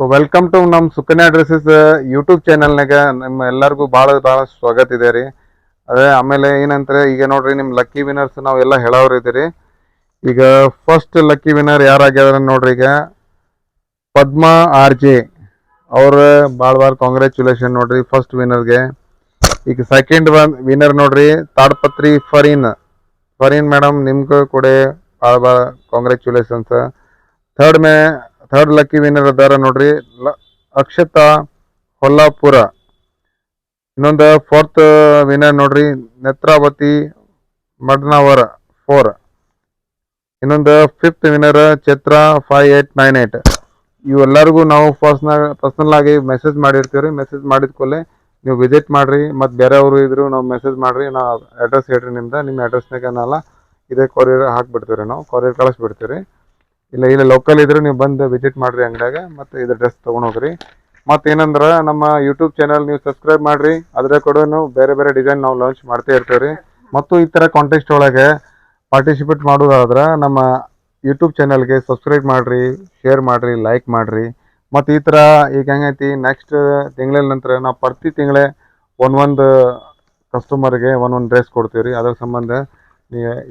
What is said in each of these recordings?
So welcome to ನಮ್ಮ Sukanya dresses YouTube ಚಾನಲ್ನಾಗ ನಿಮ್ಮ ಎಲ್ಲರಿಗೂ ಭಾಳ ಸ್ವಾಗತ ಇದೆ ರೀ. ಅದೇ ಆಮೇಲೆ ಏನಂತಾರೆ, ಈಗ ನೋಡ್ರಿ ನಿಮ್ಮ ಲಕ್ಕಿ ವಿನರ್ಸ್ ನಾವೆಲ್ಲ ಹೇಳೋರು ಇದ್ದೀರಿ. ಈಗ ಫಸ್ಟ್ ಲಕ್ಕಿ ವಿನರ್ ಯಾರಾಗ್ಯಾರ ನೋಡ್ರಿ, ಈಗ ಪದ್ಮಾ RJ ಅವ್ರ ಭಾಳ ಕಾಂಗ್ರ್ಯಾಚುಲೇಷನ್ ನೋಡ್ರಿ ಫಸ್ಟ್ ವಿನರ್ಗೆ. ಈಗ ಸೆಕೆಂಡ್ ವಿನರ್ ನೋಡ್ರಿ ತಾಡ್ಪತ್ರಿ ಫರೀನ್ ಮೇಡಮ್, ನಿಮ್ಗೂ ಕೂಡ ಭಾಳ congratulations. Third third lucky winner ಅದಾರ ನೋಡ್ರಿ ಅಕ್ಷತಾ ಹೊಲ್ಲಾಪುರ. ಇನ್ನೊಂದು ಫೋರ್ತ್ ವಿನ್ನರ್ ನೋಡ್ರಿ ನೇತ್ರಾವತಿ ಮಡ್ನಾವರ 4. ಇನ್ನೊಂದು ಫಿಫ್ತ್ ವಿನ್ನರ್ ಚೈತ್ರ 5898. ಇವೆಲ್ಲರಿಗೂ ನಾವು ಪರ್ಸನಲ್ ಆಗಿ ಮೆಸೇಜ್ ಮಾಡಿರ್ತೀವಿ. ಮೆಸೇಜ್ ಮಾಡಿದ ಕೂಡಲೇ ನೀವು ವಿಸಿಟ್ ಮಾಡಿರಿ. ಮತ್ತು ಬೇರೆಯವರು ಇದ್ರು ನಾವು ಮೆಸೇಜ್ ಮಾಡಿರಿ, ನಾವು ಅಡ್ರೆಸ್ ಹೇಳ್ರಿ ನಿಮ್ಮ ಅಡ್ರೆಸ್ನಾಗ ನಾವೆಲ್ಲ ಇದೇ ಕೊರಿಯರ್ ಹಾಕಿಬಿಡ್ತೀವಿ ರೀ, ನಾವು ಕೊರಿಯರ್ ಕಳಿಸ್ಬಿಡ್ತೀವಿ. ಇಲ್ಲ ಲೋಕಲ್ ಇದ್ರೆ ನೀವು ಬಂದು ವಿಸಿಟ್ ಮಾಡಿರಿ ಅಂಗಡಿಯಾಗ, ಮತ್ತು ಇದು ಡ್ರೆಸ್ ತೊಗೊಂಡೋಗ್ರಿ. ಮತ್ತು ಏನಂದ್ರೆ ನಮ್ಮ ಯೂಟ್ಯೂಬ್ ಚಾನಲ್ ನೀವು ಸಬ್ಸ್ಕ್ರೈಬ್ ಮಾಡಿರಿ. ಅದ್ರ ಕೂಡ ಬೇರೆ ಡಿಸೈನ್ ನಾವು ಲಾಂಚ್ ಮಾಡ್ತಾ ಇರ್ತೀವಿ ರೀ. ಮತ್ತು ಈ ಥರ ಕಾಂಟೆಸ್ಟ್ ಒಳಗೆ ಪಾರ್ಟಿಸಿಪೇಟ್ ಮಾಡೋದಾದ್ರೆ ನಮ್ಮ ಯೂಟ್ಯೂಬ್ ಚಾನಲ್ಗೆ ಸಬ್ಸ್ಕ್ರೈಬ್ ಮಾಡಿರಿ, ಶೇರ್ ಮಾಡಿರಿ, ಲೈಕ್ ಮಾಡಿರಿ. ಮತ್ತು ಈ ಥರ ಈಗ ಹೆಂಗೈತಿ, ನೆಕ್ಸ್ಟ್ ತಿಂಗಳ ನಂತರ ನಾವು ಪ್ರತಿ ತಿಂಗಳೇ ಒಂದೊಂದು ಕಸ್ಟಮರ್ಗೆ ಒಂದೊಂದು ಡ್ರೆಸ್ ಕೊಡ್ತೀವಿ ರೀ. ಅದ್ರ ಸಂಬಂಧ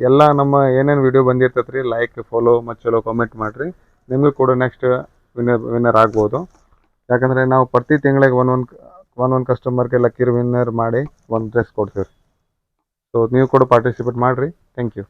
ಎಲ್ಲ ನಮ್ಮ ಏನೇನು ವಿಡಿಯೋ ಬಂದಿರ್ತೈತೆ ರೀ, ಲೈಕ್, ಫಾಲೋ ಮತ್ತು ಚಲೋ ಕಾಮೆಂಟ್ ಮಾಡಿರಿ. ನಿಮಗೂ ಕೂಡ ನೆಕ್ಸ್ಟ್ ವಿನ್ನರ್ ಆಗ್ಬೋದು. ಯಾಕಂದರೆ ನಾವು ಪ್ರತಿ ತಿಂಗಳಿಗೆ ಒಂದೊಂದು ಕಸ್ಟಮರ್ಗೆ ಲಕ್ಕಿ ವಿನ್ನರ್ ಮಾಡಿ ಒಂದು ಡ್ರೆಸ್ ಕೊಡ್ತೀವಿ. ಸೊ ನೀವು ಕೂಡ ಪಾರ್ಟಿಸಿಪೇಟ್ ಮಾಡಿರಿ. Thank you.